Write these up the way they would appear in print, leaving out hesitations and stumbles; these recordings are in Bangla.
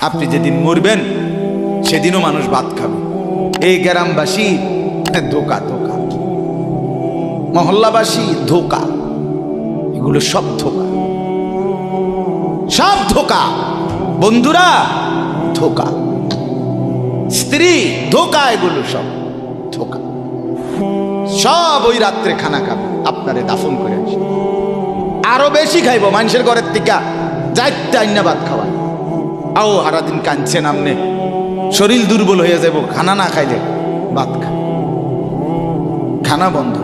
আপনি যেদিন মরবেন সেদিনও মানুষ ভাত খাবে। এই গ্রামবাসী ধোকা ধোকা, মহল্লাবাসী ধোকা, এগুলো সব ধোকা, সব ধোকা। বন্ধুরা ধোকা, স্ত্রী ধোকা, এগুলো সব ধোকা। সব ওই রাত্রে খানা খাবে, আপনারে দাফন করে আসে। আরো বেশি খাইব মানুষের ঘরের থেকে যাইতে আইনা ভাত খাওয়া। আও সারাদিন কাঁদছেন আমনে, শরীর দুর্বল হয়ে যাব খানা না খাইলে। ভাত খা, খানা বন্ধ।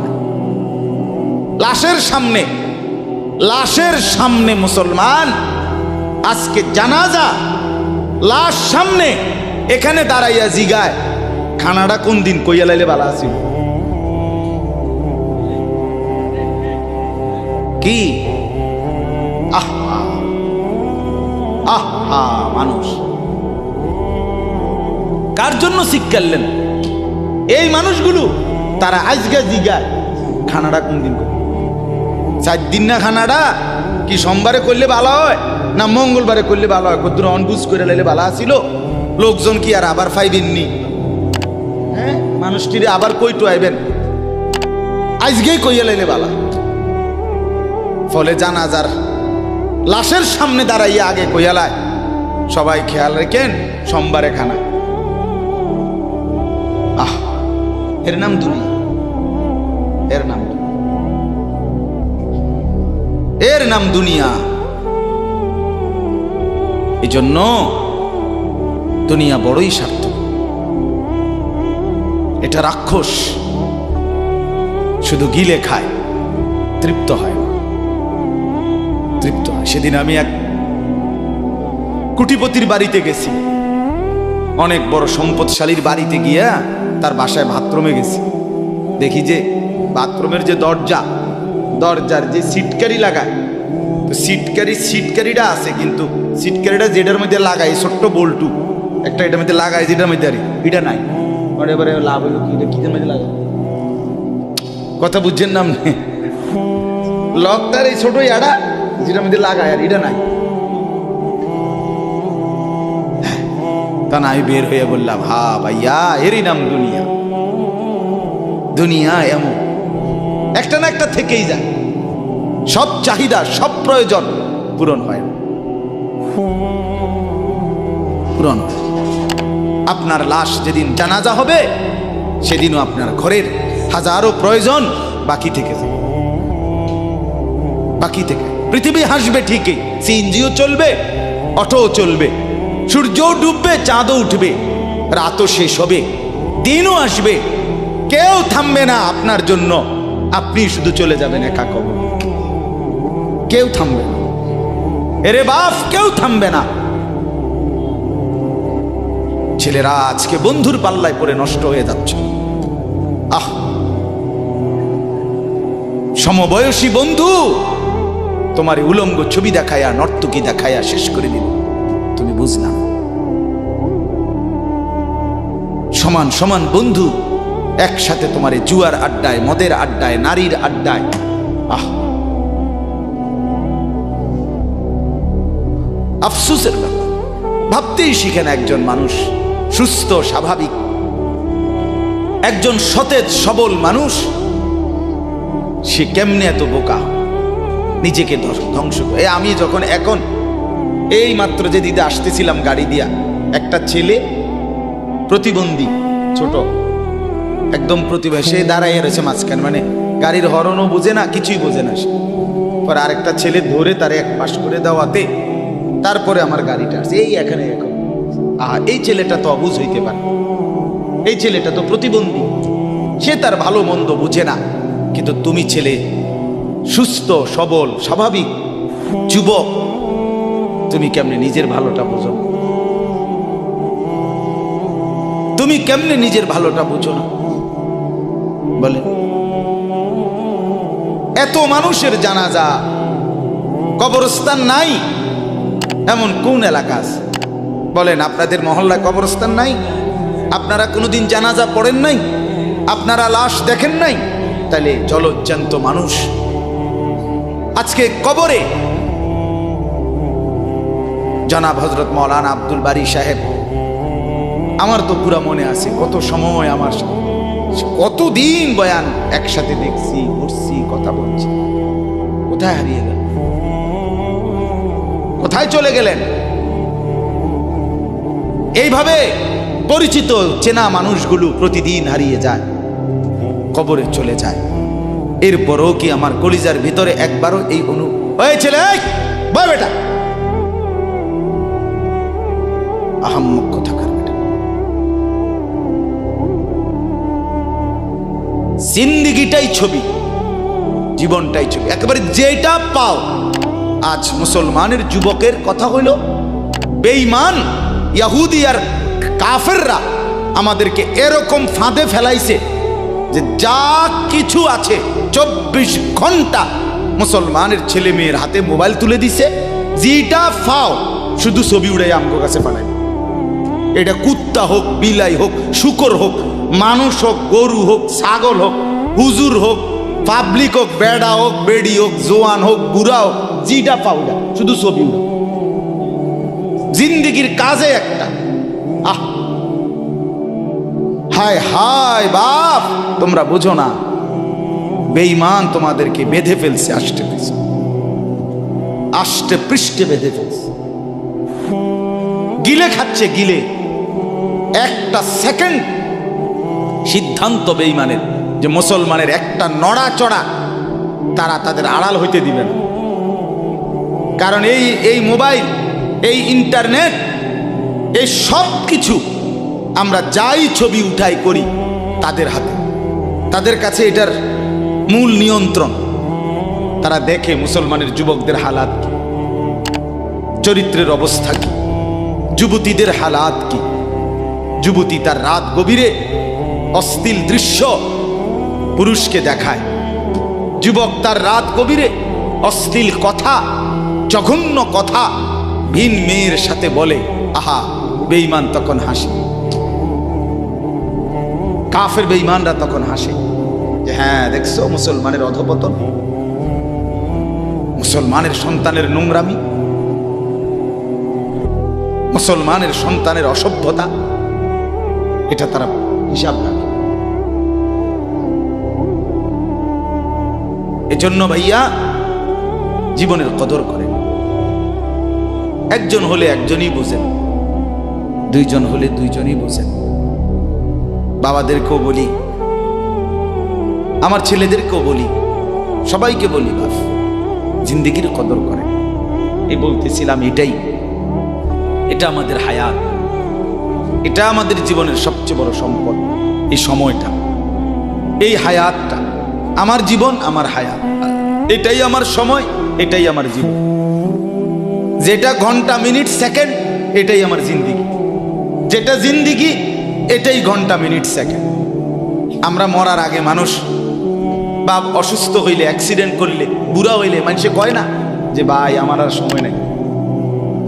লাশের সামনে, লাশের সামনে মুসলমান আজকে জানাজা, লাশ সামনে, এখানে দাঁড়াইয়া জিগায় খানাটা কোন দিন কইয়া লাইলে ভালো আছিল। কি আহা আহা, মানুষ কার জন্য শিক্ষালেন? এই মানুষগুলো তারা আজকে জিগায় খানাটা কোন দিন, 4 দিন না খানাটা কি সোমবারে করলে ভালো হয় না মঙ্গলবারে করলে ভালো হয়? কত অনবুঝ করে লাইলে ভালো আছিল। লোকজন কি আর আবার পাইবেননি? হ্যাঁ, মানুষটিরে আবার কইটো আইবেন, আজকেই কইয়া লাইলে ভালো। ফলে জানাজার লাশের সামনে দাঁড়াইয়া আগে কইয়ালায় সবাই খেয়াল রেখেন সোমবারে খানা। আহ, এর নাম দুনিয়া, এর নাম, এর নাম দুনিয়া। এই জন্য দুনিয়া বড়ই স্বার্থ, এটা রাক্ষস, শুধু গিলে খায়, তৃপ্ত হয় না, তৃপ্ত হয়। সেদিন আমি এক কুটিপতির বাড়িতে গেছি, অনেক বড় সম্পদশালীর বাড়িতে গিয়া তার বাসায় বাথরুমে গেছি। দেখি যে বাথরুমের যে দরজা, দরজার যে সিটকারি লাগায়, তো সিটকারিটা আছে, কিন্তু সিটকারিটা যেটার মধ্যে লাগায় ছোট্ট বল্টু একটা, এটার মধ্যে লাগায় যেটার মধ্যে আরে এটা নাই। এবারে লাভ হইলো কি, এটা কিসের মধ্যে লাগায়? কথা বুঝছেন না? লকটার এই ছোট ইয়াটা যেটার মধ্যে লাগায়, আর এটা নাই। তা না, আমি বের হয়ে বললাম, হা ভাইয়া, এরই নাম দুনিয়া। দুনিয়া এমন একটা না একটা থেকেই যায়, সব চাহিদা, সব প্রয়োজন পূরণ হয় না, পূরণ। আপনার লাশ যেদিন জানাজা হবে সেদিনও আপনার ঘরের হাজারো প্রয়োজন বাকি থেকে যাবে, বাকি থেকে। পৃথিবী হাসবে ঠিকই, সিএনজিও চলবে, অটোও চলবে, সূর্যও ডুববে, চাঁদও উঠবে, রাতও শেষ হবে, দিনও আসবে, কেউ থামবে না আপনার জন্য। আপনি শুধু চলে যাবেন একা কবর, কেউ থামবে না। এরে বাপ, কেউ থামবে না। ছেলেরা আজকে বন্ধুর পাল্লায় পড়ে নষ্ট হয়ে যাচ্ছে। আহ, সমবয়সী বন্ধু তোমার উলঙ্গ ছবি দেখায়া, নর্তকী দেখায়া শেষ করে দিল, তুমি বুঝলাম। সমান সমান বন্ধু একসাথে তোমার জুয়ার আড্ডায়, মদের আড্ডায়, নারীর আড্ডায়। আহ, আফসোসের ব্যাপার। ভাবতেই শিখে না একজন মানুষ সুস্থ স্বাভাবিক, একজন সতেজ সবল মানুষ, সে কেমনে এত বোকা, নিজেকে ধ্বংস করে। আমি যখন এখন এই মাত্র যে দিদা আসতেছিলাম গাড়ি দিয়া, একটা ছেলে প্রতিবন্ধী, ছোট একদম প্রতিভা, সে দাঁড়াইয়া রয়েছে মাঝখানে, মানে গাড়ির হরনও বোঝে না, কিছুই বোঝে না সে। পর আরেকটা ছেলে ধরে তারে এক পাশ করে দেওয়াতে তারপরে আমার গাড়িটা আসছে এই এখানে। এখন এই ছেলেটা তো অবুঝ হইতে পারে, এই ছেলেটা তো প্রতিবন্ধী, সে তার ভালো মন্দ বুঝে না। কিন্তু তুমি ছেলে সুস্থ সবল স্বাভাবিক যুবক, তুমি কেমনে নিজের ভালোটা বুঝো? তুমি কেমনে নিজের ভালোটা বুঝো না বলে? এত মানুষের জানাজা, কবরস্থান নাই এমন কোন এলাকা আছে বলেন? আপনাদের মহল্লায় কবরস্থান নাই? আপনারা কোনোদিন জানাজা পড়েন নাই? আপনারা লাশ দেখেন নাই? তাহলে জলজ্জান্ত মানুষ আজকে কবরে জনাব হযরত মাওলানা আব্দুল বারী সাহেব, আমার তো পুরা মনে আছে কত সময় আমার কতদিন বয়ান একসাথে দেখছি, ঘুরছি, কথা বলছি। কোথায় হারিয়ে গেল? কোথায় চলে গেলেন? এইভাবে পরিচিত চেনা মানুষগুলো প্রতিদিন হারিয়ে যায়, কবরে চলে যায়। এরপরও কি আমার কলিজার ভিতরে একবারও এই ওই ছেলে, বয় বেটা, আহাম্মক কোথাকার বেটা, জিন্দিগিটাই ছবি, জীবনটাই ছবি, একেবারে যেটা পাও। আজ মুসলমানের যুবকের কথা হইল বেঈমান ইহুদি আর কাফেররা আমাদেরকে এরকম ফাঁদে ফেলাইছে যে যা কিছু আছে 24 ঘন্টা মুসলমানের ছেলে মেয়ের হাতে মোবাইল তুলে দিছে। যেটা ফাও শুধু ছবি উড়াই আমগো কাছে পাঠায়। এটা কুত্তা হোক, বিলাই হোক, শুকর হোক, মানুষ হোক, গরু হোক, ছাগল হোক, হুজুর হোক, পাবলিক হোক, বেড়া হোক, বেড়ি হোক, জোয়ান হোক, বুড়া হোক, যেটা পাও না শুধু ছবি উড়াও। জিন্দিগির কাজে একটা। আহ, হায় হায় বাপ, তোমরা বুঝো না, বেঈমান তোমাদেরকে বেঁধে ফেলছে, আষ্টে পৃষ্ঠে বেঁধে ফেলছে, গিলে খাচ্ছে, গিলে। একটা সেকেন্ড সিদ্ধান্ত বেঈমানের যে মুসলমানের একটা নড়াচড়া তারা তাদের আড়াল হইতে দিবে না। কারণ এই মোবাইল, এই ইন্টারনেট, এই সব কিছু আমরা যাই ছবি উঠাই করি তাদের হাতে, তাদের কাছে এটার মূল নিয়ন্ত্রণ। তারা দেখে মুসলমানের যুবকদের হালাত কি, চরিত্রের অবস্থা কি, যুবতীদের হালাত কি। যুবতী তার রাত গভীরে অশ্লীল দৃশ্য পুরুষকে দেখায়, যুবক তার রাত গভীরে অশ্লীল কথা, জঘন্য কথা ভিন মেয়ের সাথে বলে। আহা, বেঈমান তখন হাসে, কাফের বেঈমানরা তখন হাসে যে হ্যাঁ দেখছো মুসলমানের অধপতন, মুসলমানের সন্তানের নোংরামি, মুসলমানের সন্তানের অসভ্যতা, এটা তারা হিসাব রাখে। এজন্য ভাইয়া জীবনের কদর করেন। একজন হলে একজনই বোঝেন, দুইজন হলে দুইজনই বোঝেন। বাবাদেরকেও বলি, আমার ছেলেদেরকেও বলি, সবাইকে বলি, বাপ জিন্দিগির কদর করেন। এই বলতেছিলাম, এটা আমাদের হায়াত, এটা আমাদের জীবনের সবচেয়ে বড় সম্পদ। এই সময়টা, এই হায়াতটা, আমার জীবন, আমার হায়াত, এটাই আমার সময়, এটাই আমার জীবন। যেটা ঘন্টা, মিনিট, সেকেন্ড, এটাই আমার জিন্দিগি। যেটা জিন্দিগি, এটাই ঘন্টা, মিনিট, সেকেন্ড। আমরা মরার আগে মানুষ বা অসুস্থ হইলে, অ্যাক্সিডেন্ট করলে, বুড়া হইলে মানুষে কয় না যে ভাই আমার আর সময় নেই,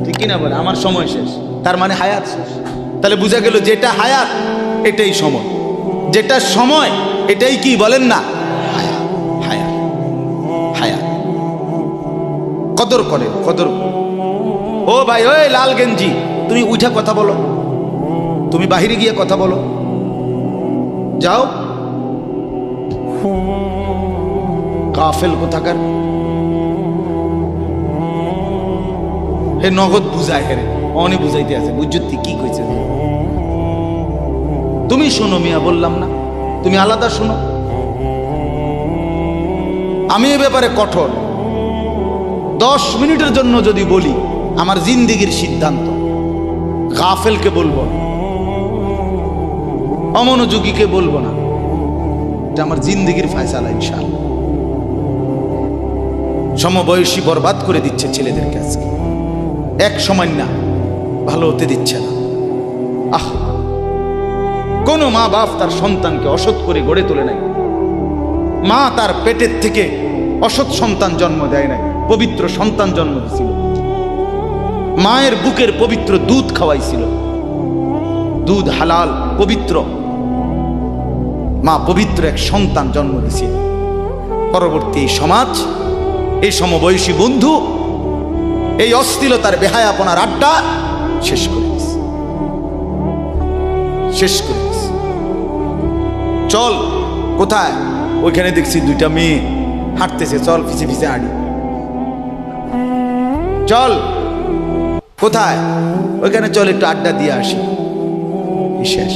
ঠিক কিনা বলে, আমার সময় শেষ, তার মানে হায়াত শেষ। তাহলে বোঝা গেল যেটা হায়াত এটাই সময়, যেটা সময় এটাই কি বলেন না হায়াত। হায়াত, হায়াত কদর করে, কদর। ও ভাই, ওই লাল গেঞ্জি, তুমি উঠা কথা বলো, তুমি বাহিরে গিয়ে কথা বলো, যাও। কাফেল কোথাকার, হে নগদ বুঝায়, হেরে অনে বুঝাইতে আছে, বুঝতে কি কইছে। তুমি শোনো মিয়া, বললাম না তুমি আলাদা শোনো। আমি এ ব্যাপারে কঠোর। 10 মিনিটের জন্য যদি বলি আমার জিন্দিগির সিদ্ধান্ত, গাফেলকে বলবো না, অমনোযোগীকে বলবো না, এটা আমার জিন্দিগির ফয়সালা ইনশাআল্লাহ। সমবয়সী বরবাদ করে দিচ্ছে ছেলেদের কাছে, এক সময় না ভালো হতে দিচ্ছে না। আহ, কোন মা বাপ তার সন্তানকে অসৎ করে গড়ে তোলে নাই। মা তার পেটের থেকে অসৎ সন্তান জন্ম দেয় নাই, পবিত্র সন্তান জন্ম দিয়েছিল। মায়ের বুকের পবিত্র দুধ খাওয়াইছিল, দুধ হালাল পবিত্র। মা পবিত্র এক সন্তান জন্ম দিয়েছিল। পরবর্তী সমাজ, এই সমবয়সী বন্ধু, এই অশ্লীলতার বেহায়াপনার আড্ডা শেষ করে দিস, শেষ করে দিস। চল, কোথায়? ওইখানে দেখছি দুইটা মেয়ে হাঁটতেছে, চল পিছে পিছে হাঁটি। চল, কোথায়? ওইখানে চল, একটু আড্ডা দিয়ে আসি। শেষ।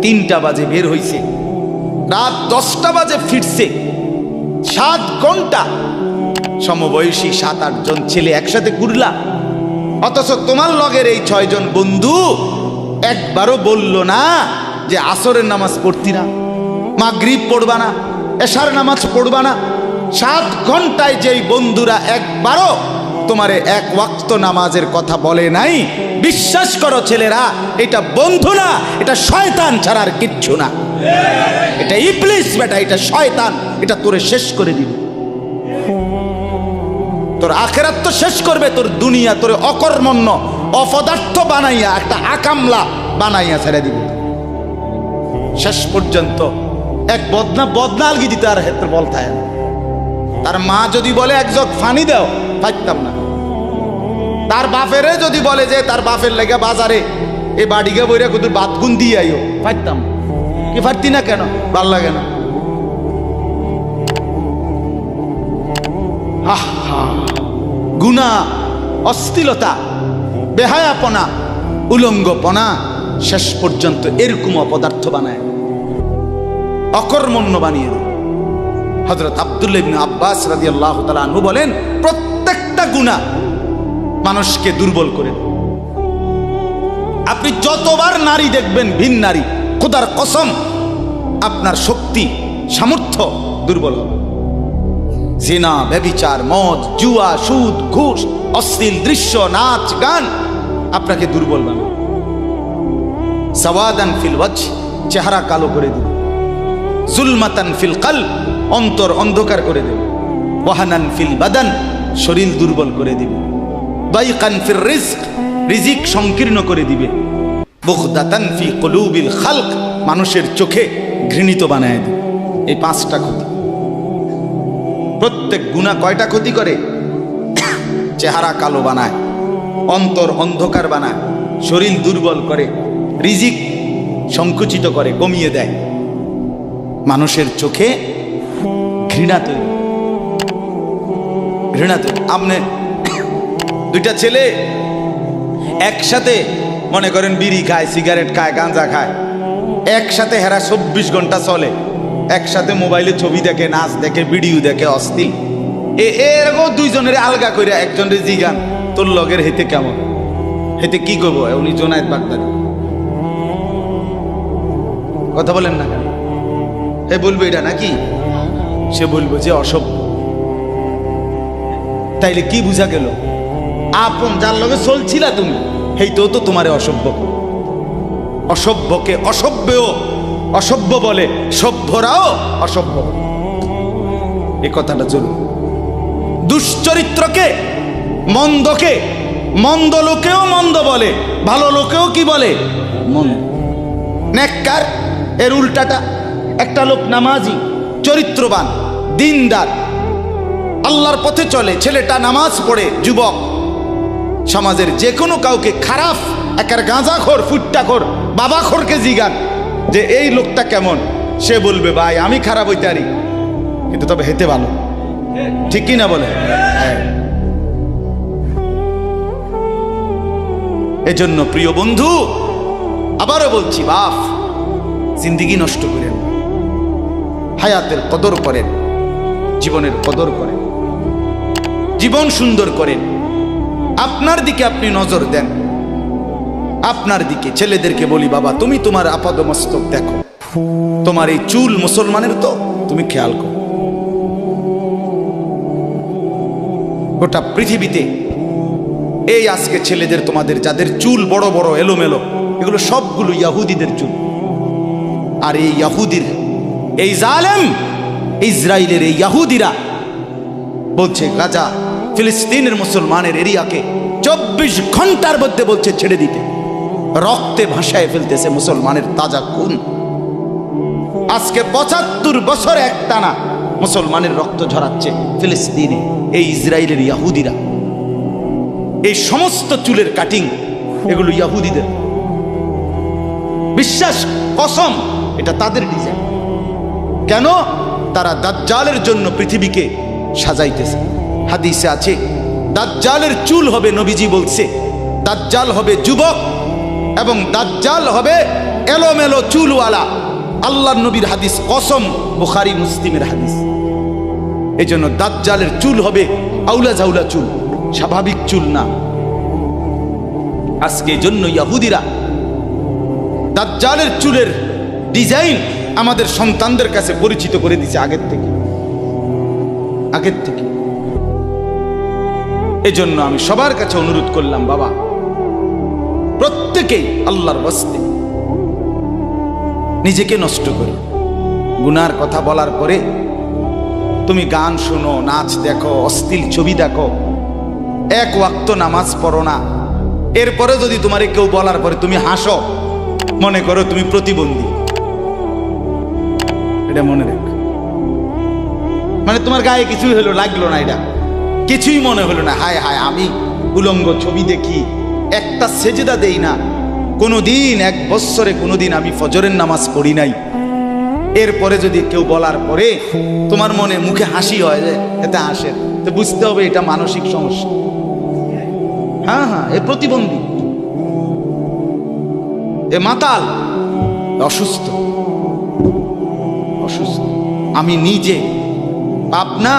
3টা বাজে বের হইছে, রাত 10টা বাজে ফিরছে। 7 ঘন্টা সমবয়সী 7-8 জন ছেলে একসাথে ঘুরলা, অথচ তোমার লগের এই 6 জন বন্ধু একবারও বলল না যে আসরের নামাজ পড়তি না, মাগরিব পড়বা না, এশার নামাজ পড়বা না। 7 ঘন্টায় যেই বন্ধুরা একবারও তোমারে 1 ওয়াক্ত নামাজের কথা বলে নাই, বিশ্বাস করো ছেলেরা, এটা বন্ধু না, এটা শয়তান ছাড়া আর কিচ্ছু না। এটা ইবলিস বেটা, এটা শয়তান, এটা তোরে শেষ করে দিবে। তোর আখিরাত তো শেষ করবে, তোর দুনিয়া তোরে অকর্মণ্য অপদার্থ বানাইয়া একটা আকামলা বানাইয়া ছেড়ে দিবে। শেষ পর্যন্ত এক বদনা আলগি দিতে আর হেত্র বলতায় না। তার মা যদি বলে 1 জগ পানি দাও, পাইতাম না। তার বাপেরে যদি বলে যে তার বাপের লেগে বাজারে এই বাড়িকে বইরা কত বাত গুন দিয়ে আইও, পাইতাম কি? পারতি না কেন? ভাল লাগে না। গুনাহ, অশ্লীলতা, বেহায়াপনা, উলঙ্গপনা শেষ পর্যন্ত এরকম অপদার্থ বানায়, অকর্মণ্য বানিয়ে দেয়। হযরত আব্দুল্লাহ ইবনে আব্বাস রাদিয়াল্লাহু তাআলা আনহু বলেন, প্রত্যেকটা গুনাহ মানুষকে দুর্বল করে। আপনি যতবার নারী দেখবেন ভিন নারী, খোদার কসম আপনার শক্তি সামর্থ্য দুর্বল হবে। জিনা, ব্যভিচার, মদ, জুয়া, সুদ, ঘুষ, অশ্লীল দৃশ্য, নাচ, গান আপনাকে দুর্বল বানাবে। সাওয়াদান ফিল ওয়াজহ, চেহারা কালো করে দিবে। জুলমাতান ফিল কলব, অন্তর অন্ধকার করে দেবে। ওয়াহানান ফিল বাদান, শরীর দুর্বল করে দিবে। দাইকান ফির রিজক, রিজিক সংকীর্ণ করে দিবে। বুগদাতান ফি কুলুবিল খালক, মানুষের চোখে ঘৃণিত বানায় দিবে। এই 5টা ক্ষতি। প্রত্যেক গুনাহ কয়টা ক্ষতি করে? চেহারা কালো বানায়, অন্তর অন্ধকার বানায়, শরীর দুর্বল করে, রিজিক সংকুচিত করে, কমিয়ে দেয়, মানুষের চোখে ঘৃণা তৈরি, ঘৃণা তৈরি। আপনি 2টা ছেলে একসাথে মনে করেন বিড়ি খায়, সিগারেট খায়, গাঁজা খায়, একসাথে হেরা 24 ঘন্টা চলে, একসাথে মোবাইলে ছবি দেখে, নাচ দেখে, ভিডিও দেখে, অস্থির। এরকম 2 জনের আলগা করে একজনের জিগান, তোর লগের হেতে কেমন, হেতে কি করবো? উনি জোনায়েদ বাগদাদি। কথা বলেন না কেন? হে বলবো এটা নাকি? সে বলবো যে অসভ্য। তাইলে কি বুঝা গেল? আপন যার লগে চলছিলা তুমি, হেইতেও তো তোমারে অসভ্য। অসভ্যকে অসভ্যও অসভ্য বলে, সভ্যরাও অসভ্য। এই কথাটা জরুরি। দুশ্চরিত্রকে, মন্দকে মন্দ লোকেও মন্দ বলে, ভালো লোকেও কি বলে? মন্দ। নেককার এর উল্টাটা। একটা লোক নামাজি, চরিত্রবান, দিনদার, আল্লাহর পথে চলে, ছেলেটা নামাজ পড়ে, যুবক, সমাজের যে কোনো কাউকে খারাপ, একার গাঁজাখোর, ফুট্টাখোর, বাবাখোরকে জিগান যে এই লোকটা কেমন, সে বলবে ভাই আমি খারাপ হইতে পারি, কিন্তু তবে হেতে ভালো। ঠিক কি না বলে? এজন্য প্রিয় বন্ধু, আবারও বলছি, বাপ জিন্দিগি নষ্ট করেন, হায়াতের কদর করেন, জীবনের কদর করেন, জীবন সুন্দর করেন। আপনার দিকে আপনি নজর দেন, আপনার দিকে। ছেলেদেরকে বলি, বাবা তুমি তোমার আপাদমস্তক দেখো, তোমার এই চুল মুসলমানের তো, তুমি খেয়াল করো। গোটা পৃথিবীতে এই আজকে ছেলেদের, তোমাদের যাদের চুল বড় বড় এলোমেলো, এগুলো সবগুলো ইয়াহুদিদের চুল। আর এই ইয়াহুদির, এই জালেম ইসরায়েলের এই ইয়াহুদিরা বলছে গাজা, ফিলিস্তিনের মুসলমানের এরিয়াকে 24 ঘন্টার মধ্যে বলছে ছেড়ে দিতে। রক্তে ভাসায় ফেলতেছে মুসলমানের তাজা খুন। আজকে 75 বছর একটানা মুসলমানের রক্ত ঝরাচ্ছে ফিলিস্তিনে এই ইসরায়েলের ইয়াহুদিরা। এই সমস্ত চুলের কাটিং এগুলো ইহুদিদের, বিশ্বাস কসম এটা তাদের ডিজাইন। কেন? তারা দাজ্জালের জন্য পৃথিবীকে সাজাইতেছে। হাদিসে আছে দাজ্জালের চুল হবে, নবীজি বলছে দাজ্জাল হবে যুবক এবং দাজ্জাল হবে এলোমেলো চুলওয়ালা। আল্লাহর নবীর হাদিস, কসম, বুখারী মুসলিমের হাদিস। এই জন্য দাজ্জালের চুল হবে আউলা ঝাউলা চুল, স্বাভাবিক চুল না। আজকে জন্য ইহুদিরা দাজ্জালের চুলের ডিজাইন আমাদের সন্তানদের কাছে পরিচিত করে দিচ্ছে আগের থেকে। এজন্য আমি সবার কাছে অনুরোধ করলাম, বাবা প্রত্যেকেই আল্লাহর ওয়াস্তে নিজেকে নষ্ট করো। গুনার কথা বলার পরে তুমি গান শোনো, নাচ দেখো, অশ্লীল ছবি দেখো, এক ওয়াক্ত নামাজ পড়ো না, এরপরে যদি তোমারে কেউ বলার পরে তুমি হাসো, মনে করো তুমি প্রতিবন্ধী। এটা মনে রেখো, মানে তোমার গায়ে কিছুই হলো, লাগলো না, এটা কিছুই মনে হলো না। হায় হায়, আমি উলঙ্গ ছবি দেখি, একটা সেজদা দেই না কোনোদিন, 1 বছরে কোনোদিন আমি ফজরের নামাজ পড়ি নাই, এরপরে যদি কেউ বলার পরে তোমার মনে মুখে হাসি হয়, যে এতে হাসে, তো বুঝতে হবে এটা মানসিক সমস্যা। হ্যাঁ, এ প্রতিবন্ধী, এ মাতাল, অসুস্থ। আমি নিজে পাবনা,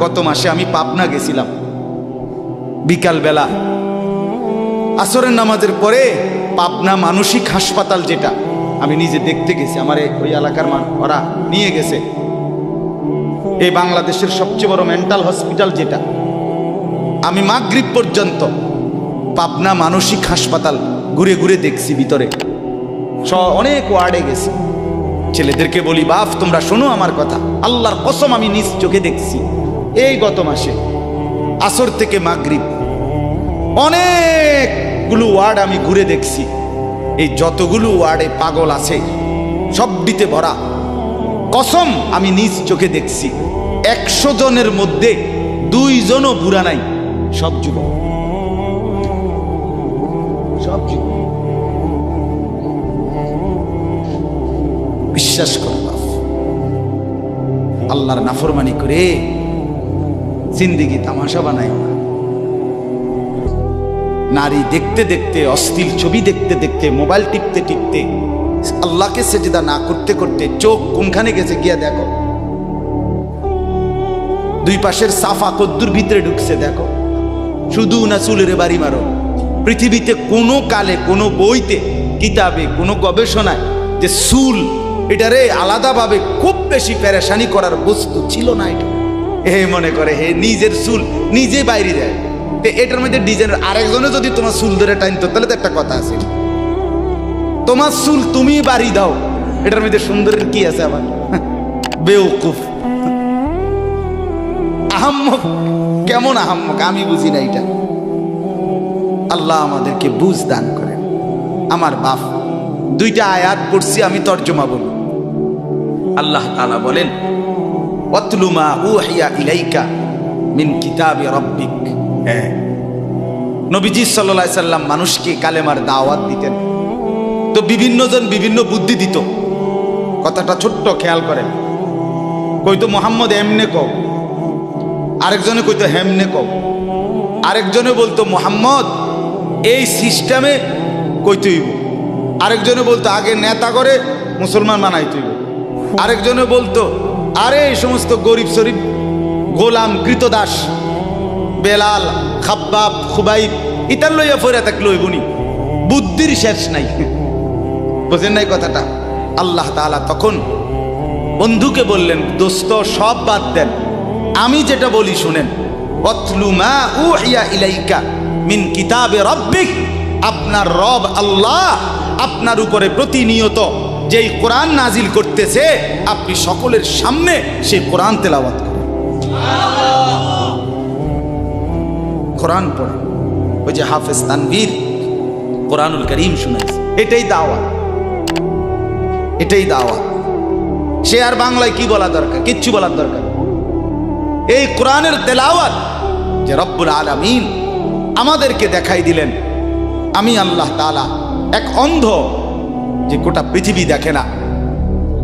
গত মাসে আমি পাবনা গেছিলাম, বিকালবেলা আসরের নামাজের পরে পাবনা মানসিক হাসপাতাল, যেটা আমি নিজে দেখতে গেছি, আমার ওই এলাকার ওরা নিয়ে গেছে, এই বাংলাদেশের সবচেয়ে বড় মেন্টাল হসপিটাল যেটা। আমি মাগরিব পর্যন্ত পাবনা মানসিক হাসপাতাল ঘুরে ঘুরে দেখছি, ভিতরে অনেক ওয়ার্ডে গেছি। ছেলেদেরকে বলি, বাপ তোমরা শোনো আমার কথা, আল্লাহর কসম আমি নিজ চোখে দেখছি। এই গত মাসে আসর থেকে মাগরিব অনেকগুলো ওয়ার্ড আমি ঘুরে দেখছি। এই যতগুলো ওয়ার্ডে পাগল আছে সবটিতে ভরা, কসম আমি নিজ চোখে দেখছি। 100 জনের মধ্যে 2 জনও বুড়া নাই, সব যুবক, সব যুবক। বিশ্বাস করো বাপ, আল্লাহর নাফরমানি করে জিন্দেগি তামাশা বানায় না। নারী দেখতে দেখতে, অশ্লীল ছবি দেখতে দেখতে, মোবাইল টিপতে টিপতে, আল্লাহকে সেজদা না করতে করতে চোখ কোনখানে গেছে গিয়া দেখো। 2 পাশের সাফা কদ্দুর ভিতরে ঢুকছে দেখো। শুধু না চুলের বাড়ি মারো, পৃথিবীতে কোনো কালে, কোনো বইতে, কিতাবে, কোনো গবেষণায় যে চুল এটারে আলাদাভাবে খুব বেশি পেরেশানি করার বস্তু ছিল না। এটা মনে করে নিজের চুল নিজে বাইরে যায়, এটার মধ্যে ডিজাইন। আরেকজনে যদি তোমার চুল ধরে টাইনতো তাহলে তো একটা কথা আছে, তোমার চুল তুমি বাড়ি দাও, এটার মধ্যে সুন্দরের কি আছে? আবার বেওকুফ, আহাম্মক, কেমন আহাম্মক আমি বুঝি না এটা। আল্লাহ আমাদেরকে বুঝ দান করেন। আমার বাপ 2টা আয়াত পড়ছি, আমি তর্জমা বলি। আল্লাহ তাআলা বলেন, ওয়াতলু মা উহিয়া ইলাইকা মিন কিতাবি রাব্বিক। নবীজি সাল্লাল্লাহু আলাইহি সাল্লাম মানুষকে কালেমার দাওয়াত দিতেন, তো বিভিন্ন জন বিভিন্ন বুদ্ধি দিত। কথাটা ছোট্ট খেয়াল করেন, কইতো মোহাম্মদ এমনে কও, আরেকজনে কইতো হেমনে কও, আরেকজনে বলতো মোহাম্মদ এই সিস্টেমে কইতে হইব, আরেকজনে বলতো আগে নেতা করে মুসলমান বানাইতে হইব, আরেকজনে বলতো আরে এই সমস্ত গরিব শরীফ গোলাম কৃতদাস বেলাল খাব্বাব খুবাইব ইতার লইয়া ফইরা থাকলে হইবনি। বুদ্ধির শেষ নাই, বুঝেন নাই কথাটা? আল্লাহ তাআলা তখন বন্ধুকে বললেন, দোস্ত সব বাদ দেন, আমি যেটা বলি শুনেন। ওয়াতলু মা উহিয়া ইলাইকা মিন কিতাবে রাব্বিক, আপনার রব আল্লাহ আপনার উপরে প্রতিনিয়ত যেই কোরআন নাজিল করতেছে, আপনি সকলের সামনে সেই কোরআন তেলাওয়াত করেন, কোরআন পড়েন। ওই যে হাফেজ তানভীর কোরআনুল কারীম শুনাইছে, এটাই দাওয়াত, এটাই দাওয়াত। সে আর বাংলায় কি বলা দরকার? কিচ্ছু বলার দরকার। এই কোরআনের তেলাওয়াত যে রব্বুল আলামিন আমাদেরকে দেখাই দিলেন আমি আল্লাহ তাআলা এক অন্ধ, যে গোটা পৃথিবী দেখে না,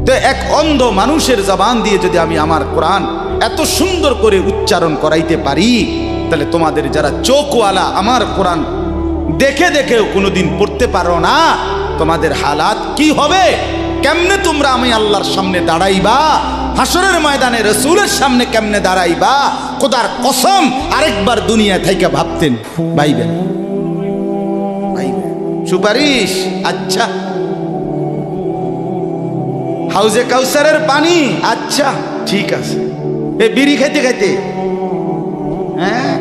তো এক অন্ধ মানুষের জবান দিয়ে যদি আমি আমার কোরআন এত সুন্দর করে উচ্চারণ করাইতে পারি, তাহলে তোমাদের যারা চোখওয়ালা আমার কোরআন দেখে দেখেও কোনোদিন পড়তে পারো না, তোমাদের হালাত কি হবে? কেমনে তোমরা আমি আল্লাহর সামনে দাঁড়াইবা? হাসরের ময়দানে রাসূলের সামনে কেমনে দাঁড়াইবা? খোদার কসম আরেকবার দুনিয়া থেকে ভাবতেন ভাইবেন সুপারিশ। আচ্ছা, হাউজে কাউসারের পানি, আচ্ছা ঠিক আছে। এ বিড়ি খাইতে খাইতে, হ্যাঁ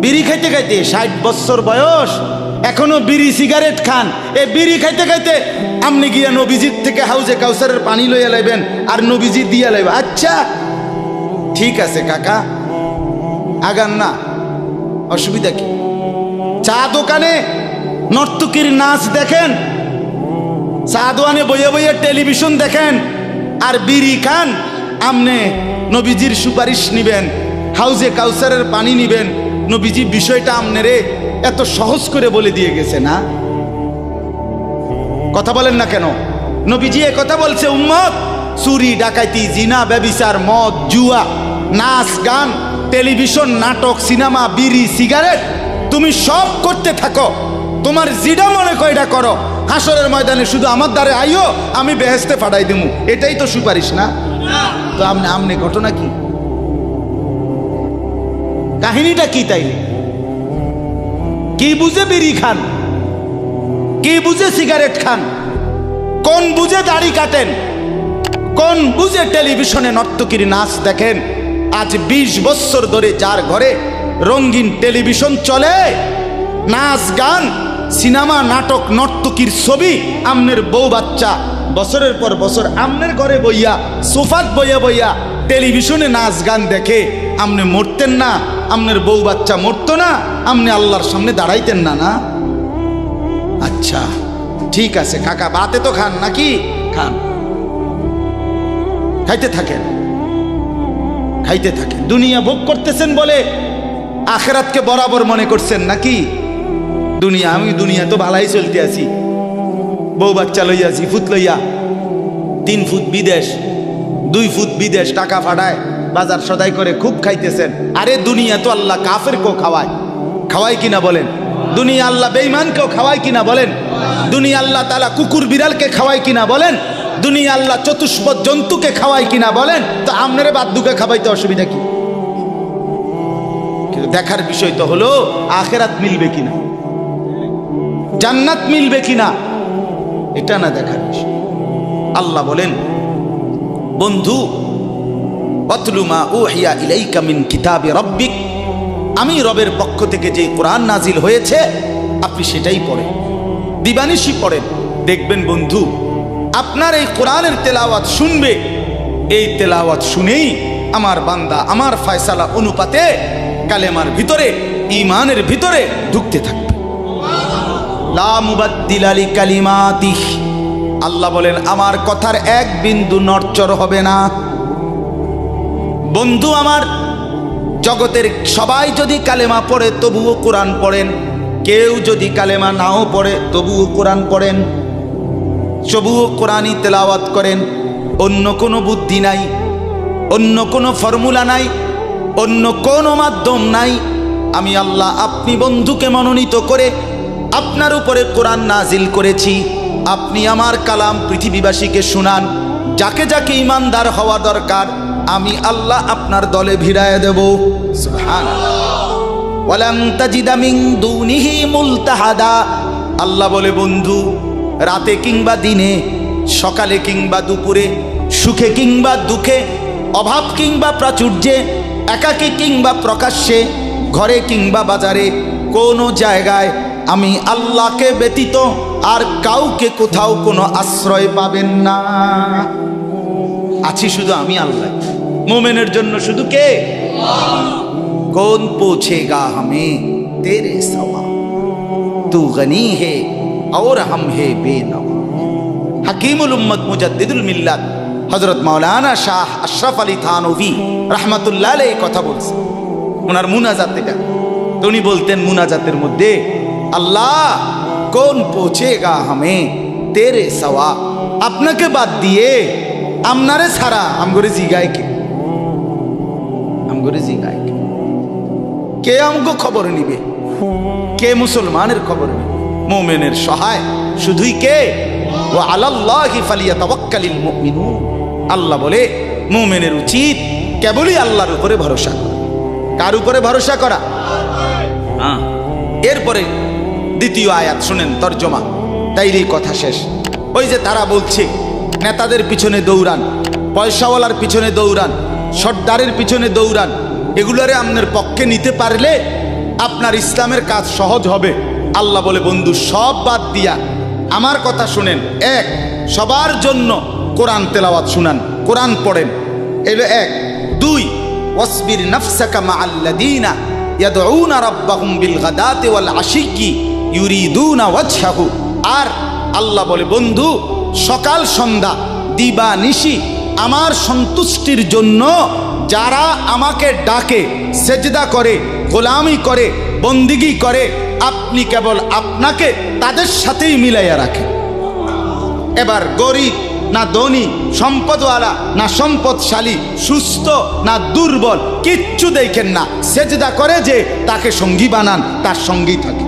বিড়ি খাইতে খাইতে 60 বছর বয়স, এখনো বিড়ি সিগারেট খান। এ বিড়ি খাইতে খাইতে আপনি গিয়া নবীজির থেকে হাউজে কাউসারের পানি লইয়া লাইবেন আর নবীজি দিয়া লাইবেন। আচ্ছা ঠিক আছে কাকা, আগান না, অসুবিধা কি? চা দোকানে নর্তকীর নাচ দেখেন, চা দোকানে বইয়ে বইয়ে টেলিভিশন দেখেন, আর বিড়ি খান। আমনে নবীজির সুপারিশ নিবেন, হাউজে কাউসারের পানি নিবেন। নবীজি বিষয়টা আমনেরে এত সহজ করে বলে দিয়ে গেছে না? কথা বলেন না কেন? নবীজি এ কথা বলছে, উম্মত চুরি ডাকাইতি জিনা ব্যভিচার মদ জুয়া নাচ গান টেলিভিশন নাটক সিনেমা বিড়ি সিগারেট তুমি সব করতে থাকো, তোমার জিডা মনে কয়টা করো, হাসরের ময়দানে শুধু আমার দ্বারে আইও, আমি বেহেশতে পাঠাই দেবো। এটাই তো সুপারিশ না? তো আমনে ঘটনা কি, কাহিনীটা কি? তাইলে কি বুঝে বিড়ি খান, কি বুঝে সিগারেট খান, কোন বুঝে দাড়ি কাটেন, কোন বুঝে টেলিভিশনে নর্তকীর নাচ দেখেন? আজ 20 বছর ধরে যার ঘরে রঙিন টেলিভিশন চলে, নাচ গান সিনেমা নাটক নর্তকীর ছবি, আমনের বউ বাচ্চা বছরের পর বছর আমনের ঘরে বইয়া সোফাত বইয়া বইয়া টেলিভিশনে নাচ গান দেখে, আমনে মরতেন না? আমনের বউ বাচ্চা মরতো না? আমনে আল্লাহর সামনে দাঁড়াইতেন না? না? আচ্ছা ঠিক আছে কাকা, বাতে তো খান নাকি? খান, খাইতে থাকেন, খাইতে থাকেন। দুনিয়া ভোগ করতেছেন বলে আখিরাতকে বরাবর মনে করছেন নাকি? দুনিয়া, আমি দুনিয়া তো ভালাই চলতে আছি, বউ বাচ্চা লইয়া জি ফুট লইয়া 3 ফুট বিদেশ 2 ফুট বিদেশ টাকা ফাটায় বাজার সদাই করে খুব খাইতেছেন। আরে দুনিয়া তো আল্লাহ কাফেরকেও খাওয়ায়, খাওয়ায় কিনা বলেন? দুনিয়া আল্লাহ বেঈমানকেও খাওয়ায় কিনা বলেন? দুনিয়া আল্লাহ তাআলা কুকুর বিড়ালকে খাওয়ায় কিনা বলেন? দুনিয়া আল্লাহ চতুষ্পদ জন্তুকে খাওয়ায় কিনা বলেন? তো আমনেরে বাদ্দুকে খাওয়াইতে অসুবিধা কি? কিন্তু দেখার বিষয় তো হলো আখিরাত মিলবে কিনা, জান্নাত মিলবে কিনা, এটা না দেখার বিষয়। আল্লাহ বলেন, বন্ধু ওয়াতলু মা উহিয়া ইলাইকা মিন কিতাবি রাব্বিক, আমি রবের পক্ষ থেকে যে কোরআন নাজিল হয়েছে আপনি সেটাই পড়েন, দিবানিশি পড়েন। দেখবেন বন্ধু আপনার এই কোরআনের তেলাওয়াত শুনবে, এই তেলাওয়াত শুনেই আমার বান্দা আমার ফয়সালা অনুপাতে কালেমার ভিতরে ঈমানের ভিতরে ঢুকতে থাকবে। লা মুবাদ্দিলা লিকালিমাতিহি, আল্লাহ বলেন আমার কথার এক বিন্দু নড়চড় হবে না। বন্ধু আমার, জগতের সবাই যদি কালেমা পড়ে তবুও কোরআন পড়েন, কেউ যদি কালেমা নাও পড়ে তবুও কোরআন পড়েন, তবুও কোরআনই তেলাওয়াত করেন। অন্য কোনো বুদ্ধি নাই, অন্য কোনো ফর্মুলা নাই, অন্য কোনো মাধ্যম নাই। আমি আল্লাহ আপনি বন্ধুকে মনোনীত করে আপনার উপরে কোরআন নাজিল করেছি, আপনি আমার কালাম পৃথিবীবাসীকে শুনান, যাকে যাকে ইমানদার হওয়া দরকার আমি আল্লাহ আপনার দলে ভিড়ায় দেব। সুবহানাল্লাহ। ওয়ালাম তাজিদা মিন দুনিহি মুলতাহাদা, আল্লাহ বলে বন্ধু রাতে কিংবা দিনে, সকালে কিংবা দুপুরে, সুখে কিংবা দুঃখে, অভাব কিংবা প্রাচুর্যে, একাকী কিংবা প্রকাশ্যে, ঘরে কিংবা বাজারে, কোনো জায়গায় আমি আল্লাহকে ব্যতীত আর কাউকে কোথাও কোনো আশ্রয় পাবেন না। আছি শুধু আমি আল্লাহ। মোমেনের জন্য শুধু কে? কৌন পৌঁছেগা হমে তেরে সওয়া, তু গনি হে और हम है बेनवा। हकीमुल उम्मत मुजद्दिदुल मिल्लत हजरत मौलाना शाह अशरफ अली थानवी रहमतुल्लाह अलैहि কথা বলছে, ওনার মুনাজাত এটা। তো উনি বলতেন মুনাজাতের মধ্যে, আল্লাহ কোন পৌঁছেগা হামে তেরে সওয়া, আপনাকে বাদ দিয়ে আমনারে ছাড়া আমগরে জিগায় কে, আমগরে জিগায় কে, কে আমগো খবর নিবে, কে মুসলমানের খবর নিবে? মুমিনের সহায় শুধুই কে? ওয়া আলাল্লাহি ফালিয়াতাওয়াক্কালিল মুমিনুন। আল্লাহ বলে মুমিনের উচিত কেবলই আল্লাহর উপরে ভরসা করা। কার উপরে ভরসা করা? এরপরে দ্বিতীয় আয়াত শুনেন তর্জমা, তাইলেই কথা শেষ। ওই যে তারা বলছে নেতাদের পিছনে দৌড়ান, পয়সাওয়ালার পিছনে দৌড়ান, সর্দারের পিছনে দৌড়ান, এগুলোরে আপনার পক্ষে নিতে পারলে আপনার ইসলামের কাজ সহজ হবে। আল্লাহ বলে বন্ধু সব বাদ দিয়া আমার কথা শুনেন। এক, সবার জন্য কোরআন তেলাওয়াত শুনান, কোরআন পড়েন, এলো এক। দুই, ওয়াসবির নাফসাকা মাআল্লাযীনা ইয়াদউনা রাব্বাহুম বিল গাদাতি ওয়াল আশিয়্যি ইউরিদুনা ওয়াজহাহু। আর আল্লাহ বলে বন্ধু সকাল সন্ধ্যা দিবা নিশি আমার সন্তুষ্টির জন্য যারা আমাকে ডাকে, সেজদা করে, গোলামি করে, বন্দিগি করে, আপনি কেবল আপনাকে তাদের সাথেই মিলাইয়া রাখেন। এবার গরিব না ধনী, সম্পদওয়ালা না সম্পদশালী, সুস্থ না দুর্বল, কিচ্ছু দেখেন না, সেজদা করে যে তাকে সঙ্গী বানান, তার সঙ্গী থাকে।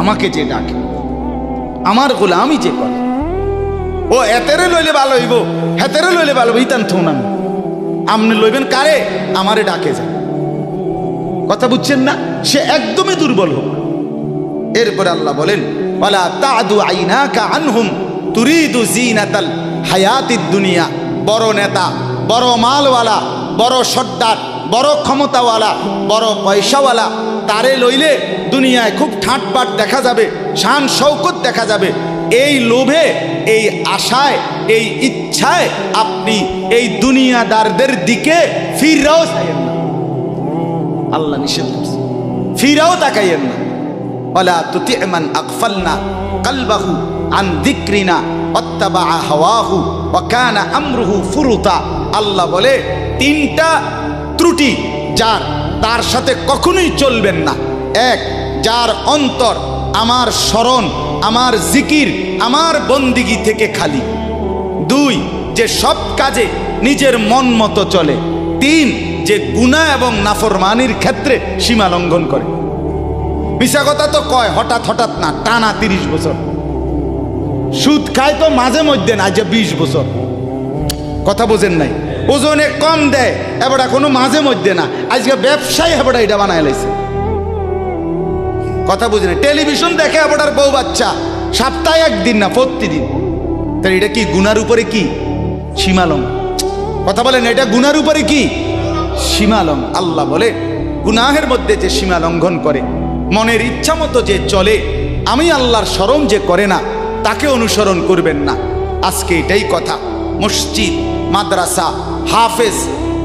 আমাকে যে ডাকে, আমার গোলামি যে করে, ও এতেরে লইলে ভালো হইব, হেতেরে লইলে ভালো হইব, ইতান থৌনান আমনে লইবেন কারে? আমারে ডাকে যায়। কথা বুঝছেন না? সে একদমই দুর্বল হোক। এরপরে আল্লাহ বলেন ওয়ালা তাদু আইনাকা আনহুম তুরিদু জিনাতাল হায়াতিদ দুনিয়া। বড় নেতা, বড় মালওয়ালা, বড় সর্দার, বড় ক্ষমতাওয়ালা, বড় পয়সাওয়ালা, তারে লইলে দুনিয়ায় খুব ঠাটবাট দেখা যাবে, শান শৌকত দেখা যাবে। এই লোভে, এই আশায়, এই ইচ্ছায় আপনি এই দুনিয়াদারদের দিকে ফিরাও চাইয়েন না। আল্লাহ নিষেধ করছে, ফিরাও তাকাইয়েন না। ওয়ালা তুতি মান আগফালনা কলবাহু আন যিকরিনা ওয়াত্তাবা হাওয়াহু ওয়া কানা আমরুহু ফুরুতা। আল্লাহ বলে তিনটা ত্রুটি যার, তার সাথে কখনোই চলবেন না। এক, যার অন্তর আমার স্মরণ, আমার জিকির, আমার বন্দিগি থেকে খালি। দুই, যে সব কাজে নিজের মন মতো চলে। তিন, যে গুনাহ এবং নাফরমানির ক্ষেত্রে সীমা লঙ্ঘন করে। মিশা কথা তো কয় হঠাৎ হঠাৎ না, টানা 30 বছর। সুদ খায় তো মাঝে মধ্যে না, যে 20 বছর। কথা বোঝেন নাই? ওজনে কম দেয় এবার কোনো মাঝে মধ্যে না, আজকে ব্যবসায়ী এবার এটা বানায় লাইছে। কথা বুঝেন? টেলিভিশন দেখে এবার বউ বাচ্চা, সপ্তাহে একদিন না, প্রতিদিন। তাহলে এটা কি গুনার উপরে কি সীমালং? কথা বলেন, এটা গুনার উপরে কি সীমালং? আল্লাহ বলে গুনাহের মধ্যে যে সীমা লঙ্ঘন করে, মনের ইচ্ছা মতো যে চলে, আমি আল্লাহর স্মরণ যে করে না, তাকে অনুসরণ করবেন না। আজকে এটাই কথা। মসজিদ, মাদ্রাসা, হাফেজ,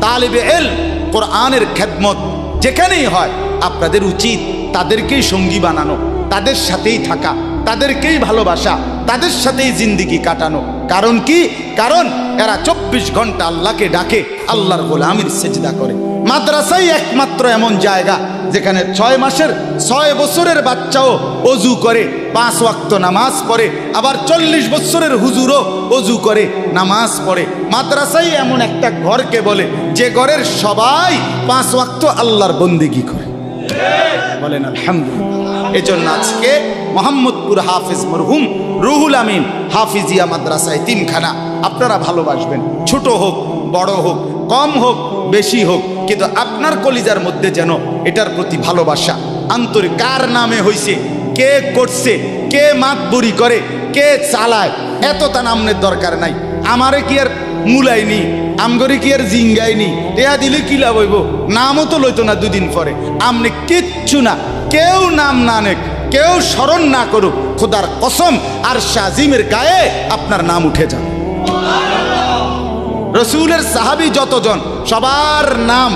তালিবে এল, কোরআনের খেদমত যেখানেই হয়, আপনাদের উচিত তাদেরকেই সঙ্গী বানানো, তাদের সাথেই থাকা, তাদেরকেই ভালোবাসা, তাদের সাথেই জিন্দিগি কাটানো। কারণ কি? কারণ এরা 24 ঘন্টা আল্লাহকে ডাকে, আল্লাহর গোলামির সেজদা করে। মাদ্রাসাই একমাত্র এমন জায়গা যেখানে 6 মাসের 6 বছরের বাচ্চাও অজু করে, 5 ওয়াক্ত নামাজ পড়ে, আবার 40 বছরের হুজুরও অজু করে, নামাজ পড়ে। মাদ্রাসাই এমন একটা ঘরকে বলে যে ঘরের সবাই 5 ওয়াক্ত আল্লাহর বন্দেগী করে। বলেন আলহামদুলিল্লাহ। এজন্য আজকে মোহাম্মদপুর হাফেজ মরহুম রুহুল আমিন হাফিজিয়া মাদ্রাসায় 3খানা আপনারা ভালোবাসবেন। ছোট হোক, বড় হোক, কম হোক, বেশি হোক, কিন্তু আপনার কলিজার মধ্যে যেন এটার প্রতি ভালোবাসা, আন্তরিক। কার নামে হইছে, কে করছে, কে মাতবুরি করে, কে চালায়, এত তা নামের দরকার নাই। আমারে কি আর মুলাইনি, আমগরে কি আর জিঙ্গাইনি, টেয়া দিলে কি লাভ হইব? নামও তো লইতো না 2 দিন পরে। আমনে কিচ্ছু না, কেউ নাম না নেক, কেউ স্মরণ না করুক, খোদার কসম আর শাজিমের গায়ে আপনার নাম উঠে যান। রসুলের সাহাবী যতজন, সবার নাম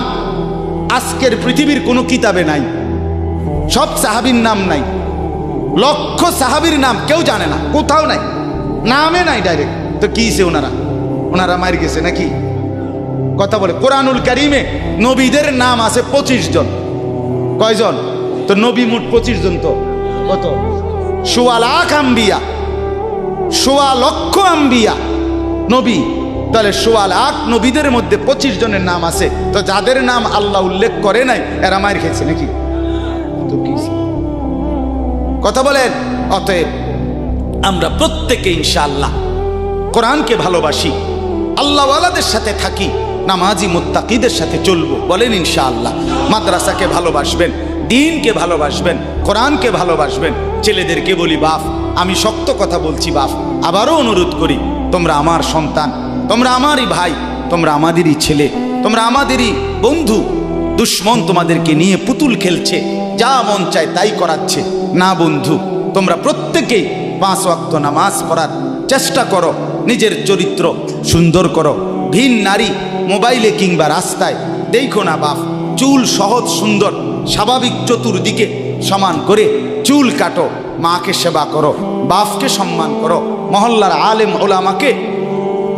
আজকের পৃথিবীর কোনো কিতাবে নাই। সব সাহাবীর নাম নাই, লক্ষ সাহাবীর নাম কেউ জানে না, কোথাও নাই, নামে নাই ডাইরেক্ট। তো কিছে ওনারা মার গেছে নাকি? কথা বলে কোরআনুল কারিমে নবীদের নাম আছে 25 জন। কয়জন? তো নবী মোট 25 জন। তো কত? 1.25 লাখ আম্বিয়া, 1.25 লক্ষ আম্বিয়া নবী। তাহলে 1.25 লাখ নবীদের মধ্যে 25 জনের নাম আছে। তো যাদের নাম আল্লাহ উল্লেখ করে নাই এরা মার খেয়েছে নাকি? তো কি কথা বলেন? অতএব আমরা প্রত্যেকে ইনশাআল্লাহ কোরআনকে ভালোবাসি, আল্লাহওয়ালাদের সাথে থাকি, নামাজি মুত্তাকিদের সাথে চলবো। বলেন ইনশাআল্লাহ। মাদ্রাসাকে ভালোবাসবেন, দ্বীনকে ভালোবাসবেন, কোরআনকে ভালোবাসবেন। ছেলেদেরকে বলি, বাপ আমি শক্ত কথা বলছি, বাপ আবারও অনুরোধ করি, তোমরা আমার সন্তান, তোমরা আমারই ভাই, তোমরা আমাদেরই ছেলে, তোমরা আমাদেরই বন্ধু। দুশ্মন তোমাদেরকে নিয়ে পুতুল খেলছে, যা মন চায় তাই করাচ্ছে। না বন্ধু, তোমরা প্রত্যেকেই 5 ওয়াক্ত নামাজ পড়ার চেষ্টা করো, নিজের চরিত্র সুন্দর করো। ভিন নারী মোবাইলে কিংবা রাস্তায় দেখো না বাপ। চুল সহজ সুন্দর স্বাভাবিক চতুর্দিকে সমান করে চুল কাটো, মাকে সেবা করো, বাপকে সম্মান করো, মহল্লার আলেম ওলামাকে